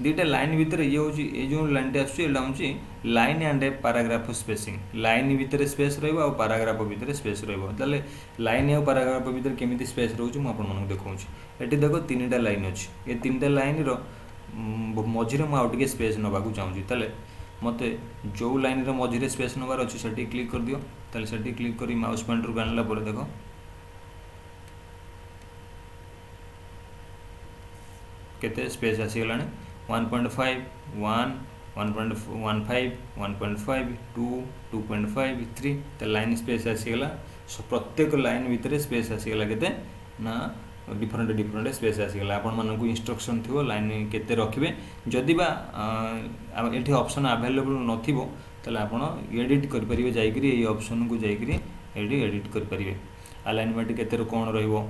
दुटा लाइन भितर ये हूँ ये जो लाइन आसूँ line and paragraph spacing line भितर स्पेस रहा पैराग्राफ भितर स्पेस रहा लाइन और पैराग्राफ भितर केमी स्पेस रोचे मुझे देखा ये देख 3टा लाइन अच्छी ये 3टा लाइन मझे मुझे स्पेस नाक चाहूँगी ताले मत जो लाइन मझे स्पेस नबार अच्छी से क्लिक कर दियो ताले से क्लिक कर माउस पॉइंटर को आनला देख केते स्पेस आसीगला 1.5 1 1.15 1.5 2 2.5 3 तो लाइन स्पेस आसीगला प्रत्येक लाइन भितर स्पेस आसीगला केते ना डिफरेंट डिफरेंट स्पेस आसीगला आपण मानक इंस्ट्रक्शन थी लाइन केते रखिबे जदि बा एठी ऑप्शन अवेलेबल नथिबो तले आपण एडिट कर परिबे जाईकरी ए ऑप्शन को जाईकरी एडिट कर परिबे अलाइनमेंट केते कोन रहइबो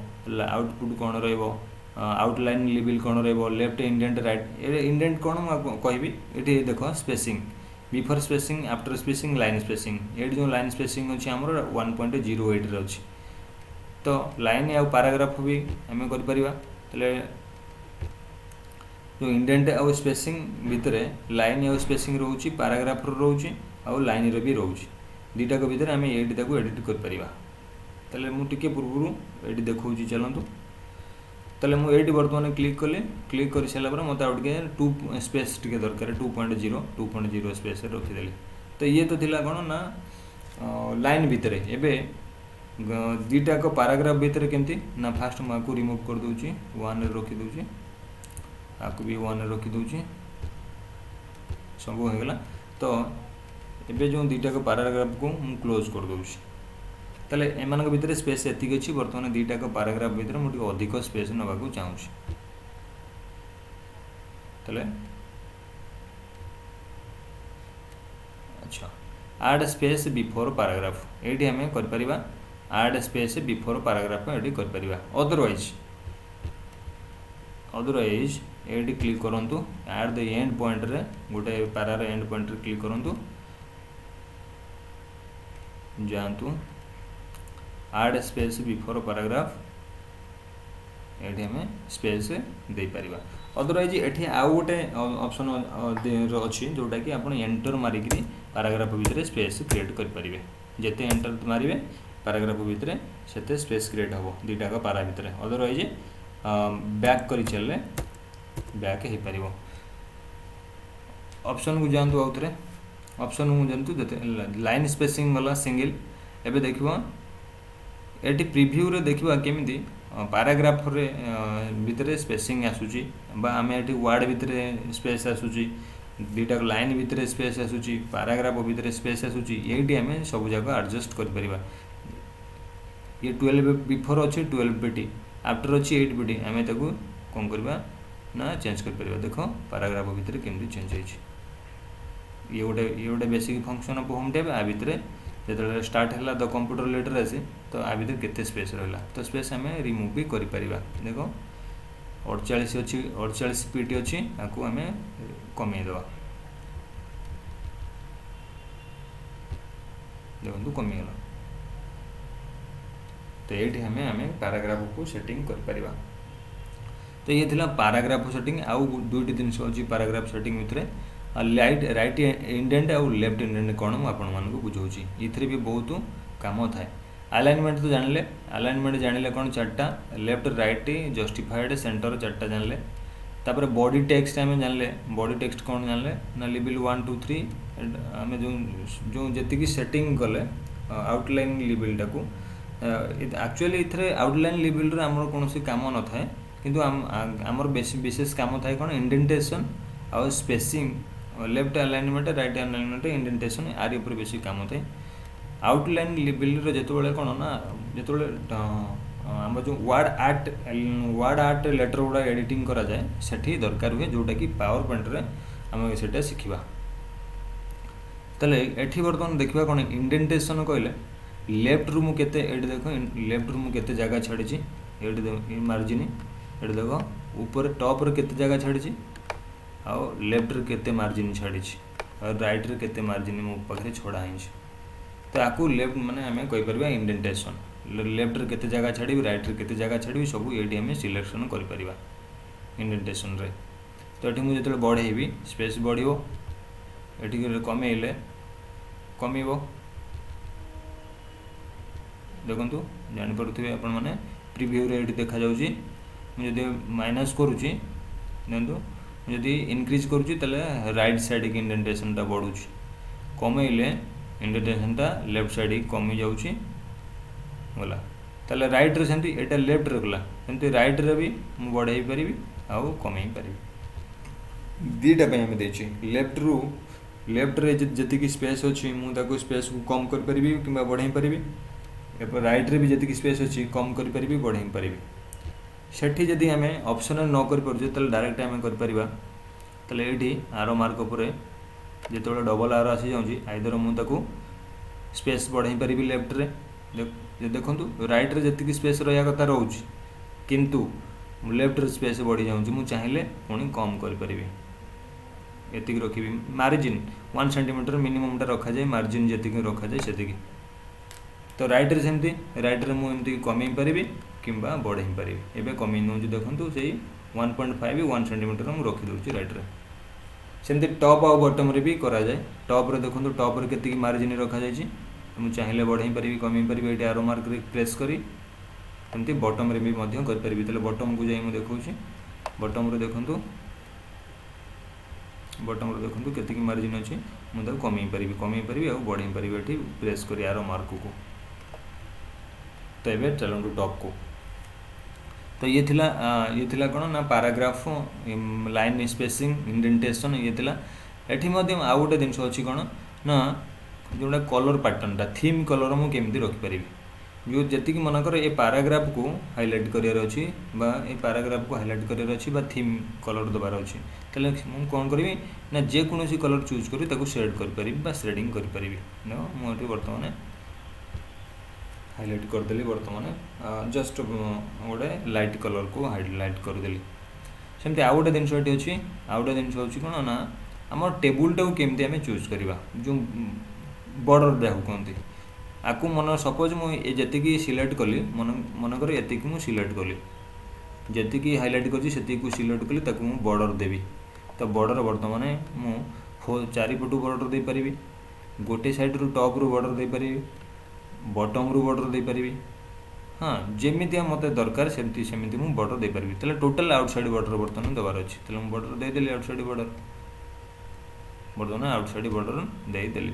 आउटपुट कोन रहइबो आउटलाइन लेवल कौन रेफ्ट इंडेंट राइट इंडेंट कौन कहबी ये देख spacing before spacing after spacing line spacing ये जो लाइन स्पेसिंग अच्छी आमर 1.08 अच्छी तो लाइन आउ पैराग्राफ भी आम कर जो इंडेंट आउ स्पेसिंग भितर लाइन आउ स्पेसिंग रोचे पैराग्राफ रोचे आउ लाइन भी रोचे दुटा भितर आम ये एडिट कर मुझे पूर्व ये देखा चलतु ताले मुझे बर्तमान क्लिक कली क्लिक कर सारापर मत आउ टे 2 स्पेस टे दरकार 2.0 स्पेस रखीदेली तो ये तो थिला कौन ना लाइन भितर एवं दुटाक पैराग्राफ भितर केमती ना फास्ट मुझे रिमूव कर दूची 1 रखीदे आपको भी 1 रखीदे सब होगा तो ये जो दुटाक पैराग्राफ को मुझे क्लोज कर दूची ताले एमान भितर स्पेस एतिक अच्छी बर्तमान दुटाक पैराग्राफ भितर मुझे अधिक स्पेस नाक चाहूँगी ताले अच्छा आड स्पेस बिफोर पैराग्राफ ये आम कर आड स्पेस बिफोर पैराग्राफ ये कर अदरवाइज ये क्लिक करूँ एट द एंड पॉइंट रे गोटे पैरार एंड पॉइंट रे क्लिक करूँ जातु आड स्पेस बिफोर पैराग्राफ ये आम स्पेस दे पारिबा अदरवाइज ये आउ गोटे ऑप्शन अच्छी जोटा कि आप एंटर मारिक पैराग्राफ भितर स्पेस क्रिएट करेंगे जिते एंटर मारे पैराग्राफ भितर से स्पेस क्रिएट हम दुटाक पारा भितर अदरवाइज बैक कर चलने ब्याक हो पार। ऑप्शन को जातु आउ थे ऑप्शन को जानतु लाइन स्पेसिंग गला सिंगल। एबे देखिबो एटी प्रीव्यू रे देखिबा केमिति पैराग्राफ रे भितरे स्पेसिंग आसुची बा आमे एटी वर्ड भितरे स्पेस आसुची दुईटा लाइन भितरे स्पेस आसुची पैराग्राफ भितरे स्पेस आसुची एटी आमे सब जगह एडजस्ट कर परिबा। ये 12 बिफोर अच्छी 12 बीटी आफ्टर अच्छी 8 बीटी आमे ताको कौन करबा ना चेंज कर परिबा। देखो पैराग्राफ भितरे केमति चेंज होइछि। ये गोटे basic function of home tab आ भितरे जो स्टार्ट है द कंप्यूटर लेटर आसी तो आ भितर केते स्पेस रहा तो स्पेस आम रिमूव भी करि परिबा। देखो 48 अच्छी 48 पीटी अच्छी आपको आम कमेदवा। देखो कमीगला तो ये आम पैराग्राफ को सेटिंग कर परिबा। तो ये थिला पैराग्राफ सेटिंग आउ दुईटी जिनस अच्छी पैराग्राफ सेटिंग भितर लाइट राइट इंडेंट आउ लेफ्ट इंडेंट कौन मुझे आपको बुझाऊँगी ये भी बहुत काम थाए। अलाइनमेंट तो जानले अलाइनमेंट जानले कौन चार्टा लेफ्ट राइट जस्टिफाइड सेंटर चार्टा जानले। तापर बॉडी टेक्स्ट आम जानले बॉडी टेक्स्ट कौन जानले ना लेवल 1 2 3 आम जो जी सेटिंग कले आउटलाइन लेवल टाको एक्चुअली इथरे आउटलाइन लेवल रे हमर कौन काम न थाए किंतु आमर विशेष काम थाए कौन इंडेंटेशन आउ spacing left alignment right alignment indentation आर ऊपर बेसी काम थाए। आउटलाइन लेवल जो कौन ना जो आम जो वर्ड आर्ट लेटर गुड़ा एडिटिंग करा जाए सेठी दरकार हुए जोटा कि पावर पॉइंट रे आम सेटा शिखिबा। तले एठी बर्तमान देखिबा कौन इंडेंटेशन कहले लेफ्ट रू केते एडी देखो लेफ्ट रू केते जगह छाड़ी एडी मार्जिन एडी देखो ऊपर टॉप रे केते जगह छाड़ी आउ लेफ्ट रे केते मार्जिन छाड़ी और राइट रे केते मार्जिन मो पाखे छड़ा है तो आपको लेफ्ट माने आम कहि परबा इंडेंटेशन लेफ्ट रे केते जगह छाड़ी राइट रे केते जगह छाड़ी सब ये आम सिलेक्शन कर परिबा इंडेंटेशन रे। तो ये मुझे जो बढ़ेबी स्पेस बढ़ो ये कमेले कमिबो देखंतु जानि पड़ुथिबे आपण माने प्रीव्यू रे एटी देखा जाउची मुझे माइनस करूची देखंतु जदि इनक्रीज करुँची ताले राइट साइड की इंडेंटेशन टा बढ़ुची कमेले इंडेंटेशन टा लेफ्ट साइड की कमी जाउची गला ताले राइट रे सेंती एटा लेफ्ट रे गला सेंती राइट रे भी मु बढ़ाई परिबी आउ कमेई परिबी। दीटा पे हम देछि लेफ्ट रे जति की स्पेस अछि मु ताको स्पेस को कम कर परिबी किबा बढ़ाई परिबी एपर राइट रे भी जति की स्पेस अछि कम कर परिबी बढ़ाई परिबी। सेठी जदि आम ऑप्शन न कर पारे तो डायरेक्ट आम कर ये आरो मार्क उपर जो डबल आरो आसी जाऊँगी आइदर मुझे स्पेस बढ़ाई पारि लेफ्ट रे देखु राइट रे जी स्पेस रहा कथा रोच किंतु लेफ्ट रे स्पेस बढ़ी जाऊँगी मुझे चाहिए पुणी कम करी एतिक रखी मार्जिन 1 सेंटीमीटर मिनिमम रखा जाए मार्जिन जी रखा जाए से तो राइट रे सेमती राइट रे मुझे कमे पारि किंबा बढ़ाई पारि एबे कमी नौजी देखो से 1.5 1 सेंटीमीटर मुझे रखीदे राइट रे सेमती टॉप आउ बॉटम रे भी करा जाए। टॉप रे देखो टॉप रे केतिकी मार्जिन रखा जाए मुझे चाहिए बढ़ाई पारि कमे पारि ये आरो मार्क रे प्रेस करी सेमती बॉटम रे भी मध्य कर पारि तले बॉटम को जाई मु देखौछि बॉटम रे देखो बॉटम रे देखो केतिकी मार्जिन अछि मुझे कमे पारि आउ बढ़ाई पारि एठी प्रेस करी आरो मार्क को। तो ये चलू टॉप को तो ये थिला कौन ना पैराग्राफ लाइन स्पेसिंग इंडेंटेशन ये थिला एठी मध्यम आउ गोटे जिनस अच्छी कौन ना जोटा कलर पैटर्न थीम कलर मु केमती रखि परिबी जो जी मनकर ये पैराग्राफ को हाइलाइट करार अच्छी ये पैराग्राफ को हाइलाइट करार अच्छी थीम कलर दबार अच्छी तेल मुझे कौन करी ना जेकोसी कलर चूज करी शेड कर शेडिंग करी मुझे बर्तमान हाइलाइट करदेली बर्तमान जस्ट गोटे लाइट कलर को हाइलाइट करदेली सेमती आउ गोटे जिनस ये अच्छी आउ गोटे जिनस अच्छी कौन ना आम टेबुलटा को केमती आम चूज करवा जो बॉर्डर जहाँ कहते आपको मन सपोज मुझे जी सिलेक्ट कली मनकर ये मुझे सिलेक्ट कली जी हाइलाइट कर सिलेक्ट कली ताकू मुझे बॉर्डर देवी तो बॉर्डर बर्तमान मु 4 पटू बॉर्डर दे पारिबी गोटे साइड रू टॉप रू बॉर्डर दे पारिबी बॉटम रू बॉर्डर दे पारिबी हाँ जमीती मत दरकार सेमती मुझे बॉर्डर दे पारि तेल टोटाल आउटसाइड बॉर्डर बर्तमान देवार अच्छे तेल मुझे बॉर्डर देदेली आउटसाइड बॉर्डर बर्तमान आउटसाइड बॉर्डर देदेली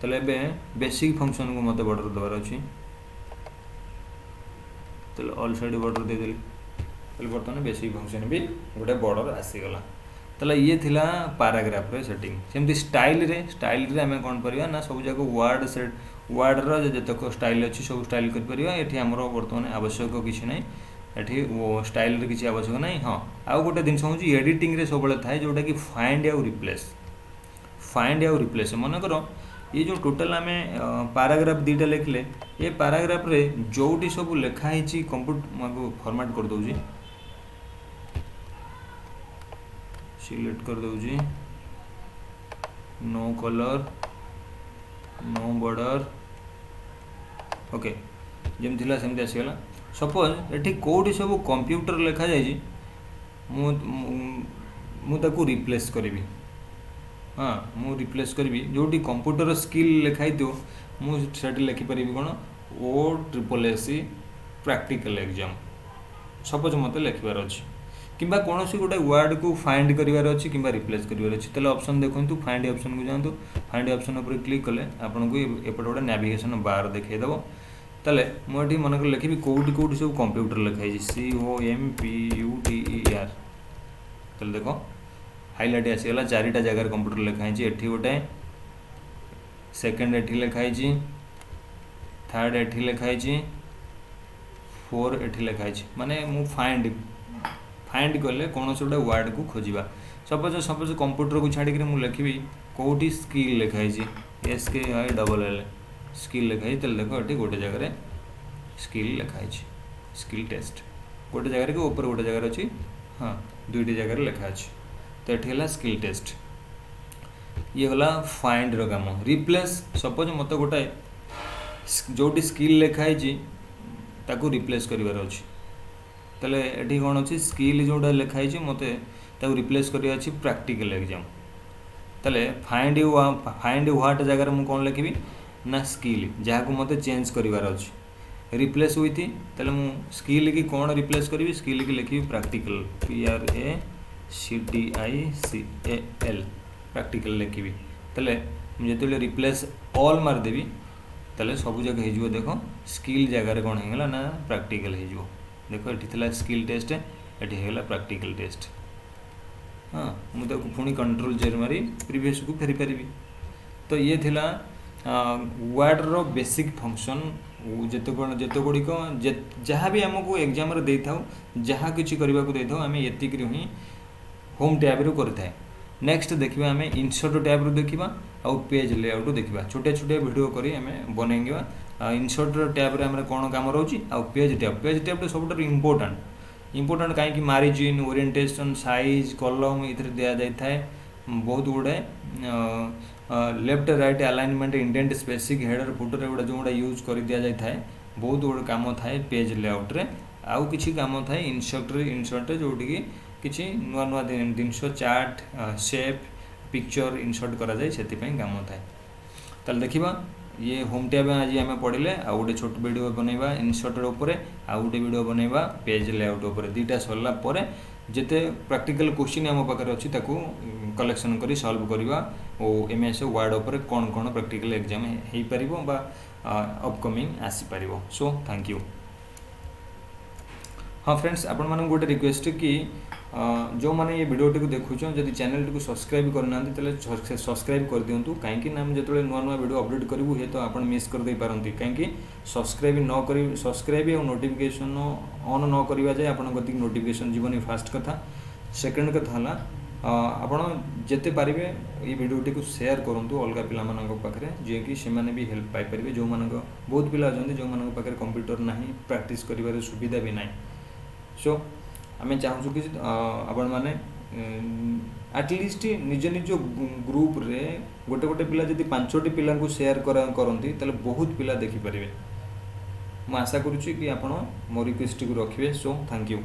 तेल बेसिक फंक्शन को मत बॉर्डर देवार अच्छी तेल ऑल साइड बॉर्डर देदेली तेल बर्तमान बेसिक फंक्शन भी गोटे बॉर्डर आसीगला ताला ये थिला पैराग्राफ रे सेटिंग सेमती स्टाइल रे आम कौन करवा ना सब जाक वर्ड सेट वर्ड रतक स्टाइल अच्छी सब स्टाइल कर ये आमर बर्तमान आवश्यक किसी ना ये स्टाइल किसी आवश्यक ना हाँ आउ गोटे जिन हूँ एडिटिंग रे सब थाए जोटा कि फाइंड आउ रिप्लेस मनकर ये जो टोटाल आम पैराग्राफ दीटा लिखले ये पैराग्राफ रे जोटी सब लिखाई कंप्यूटर फॉर्मेट कर दूँ सिलेक्ट कर दूँ no colour no border okay जमी थी सेमती आसीगला सपोज ये कौटी सब कंप्यूटर लिखा जाए मुझे रिप्लेस करी हाँ मु रिप्लेस करी जोटी कंप्यूटर स्किल लिखाई थो मुझे लिखिपारि कौन OSSE प्रैक्टिकल एग्जाम सपोज मत लिखबार अच्छी किंबा कौन सी गोटे वर्ड को फाइंड करार अच्छी कि रिप्लेस करार अच्छी तेल ऑप्शन देखो फाइंड ऑप्शन को जातु फाइंड ऑप्शन उपर क्लिक कले आपन को एपटे गोटे नेविगेशन बार देखईदेव तेल मुझे मनक लिखी कौटी कौटी सब कंप्यूटर लिखाई COMPUTER तेल देख हाइलाइट आसीगला चारिटा जगार कंप्यूटर लिखाई एठी गोटे सेकेंड एठी लिखाई थर्ड एठी लिखाई 4 एठी लिखाई माने मु फाइंड कले कौन से गोटे वर्ड को खोजा सपोज कंप्यूटर को छाड़ी मुझे लिखी कौटी स्किल लिखाई SKILL स्किल लिखाई तेल देख ये गोटे जगह स्किल लिखाई स्किल टेस्ट गोटे जगह के ऊपर गोटे जगह अच्छी हाँ दुईटी जगह लिखा अच्छी तो ये स्किल टेस्ट ये गला फाइंड रो काम रिप्लेस सपोज मत गोटे जोटी स्किल लिखाई ताकू रिप्लेस करार अच्छी तेल ये कौन अच्छी स्किल जोटा लिखाई मत रिप्लेस कर प्रैक्टिकल एग्जाम तेल फाइंड व्हाट जगह मुझे कौन लिखी ना स्किल जहाँ को मत चेंज करार अच्छी रिप्लेस हुई तेल मु स्किल की कौन रिप्लेस करी स्किल की लिखी प्रैक्टिकल PRACTICAL प्रैक्टिकल लिखी तेल मुझे रिप्लेस ऑल मारदेवी तेल सब जगह हो देख स्किल जगार कौन होगा ना प्रैक्टिकल हो देख ये स्किल टेस्ट ये प्रैक्टिकल टेस्ट हाँ मुझे पुणी कंट्रोल जेर मारी प्रीवियस को फेरी पारि तो ये थिला वर्ड रो बेसिक फंक्शन जिते गुड़िक जहाँ भी आमको एग्जाम दे था जहाँ किसी करने को दे था आम ये ही होम टैब रू करें नेक्स्ट देखा आम इंसर्ट टैब रू देखा आउ पेज लेआउट देखा छोटे छोटे वीडियो करी आम बनैया इंसर्ट टैब रे आम कौन काम रोचे आउ पेज टैब सब इम्पोर्टाट कहीं मारिजिन ओरिएंटेशन साइज कलम ये दि जाए बहुत गुड़े left right alignment indent स्पेसिक header footer एगुड़ा जो यूज कर दि जाए बहुत गुड़े कम थाए पेज लेआउट रे आउ किसी कम थाए इंसर्ट जोटिकी किसी नुआ नुआ जिनस चार्ट शेप पिक्चर इंसर्ट करा जाए से कम थाए ताल देखा ये होम टैब आज आम पढ़ले आ गोटे छोट वीडियो बनैबा इंसर्ट उपर आ गोटे वीडियो बनैबा पेज लेआउट उपर दुईटा सरला पर जिते प्रैक्टिकल क्वेश्चन आम पाखे अच्छी कलेक्शन करी सॉल्व करवा और MS वर्ड उपर कौन कौन प्रैक्टिकल एग्जाम हो पार अपकमिंग आसीपर सो थैंक यू हाँ फ्रेंड्स आपण मानक गोटे रिक्वेस्ट कि जो मैंने ये वीडियोटी को देखुन जब चैनल टी सब्सक्राइब करना सब्सक्राइब कर दिंतु कहीं जो नुआ नुआ वीडियो अपडेट करूँ हे तो आप मिस कर दे पारती कहीं सब्सक्राइब और नोटिफिकेशन ऑन न करवा जाए आप नोटिफिकेशन जीवन फास्ट कथा सेकेंड कथा है आपण जिते पारे ये वीडियोटी को शेयर करूँ अलग पाखे जी कि से भी हेल्प पाइपर जो बहुत पिला अच्छा जो पाखे कंप्यूटर ना प्रैक्टिस कर सुविधा भी ना सो आम चाहूँ कि आपण मैंने एटलिस्ट निज निज ग्रुप रे गोटे गोटे पिला जब 5टी पिला को शेयर करती बहुत पिला देखिपारे। मैं आशा करुच्ची कि आपण मो रिक्वेस्ट को रखिए। So thank you.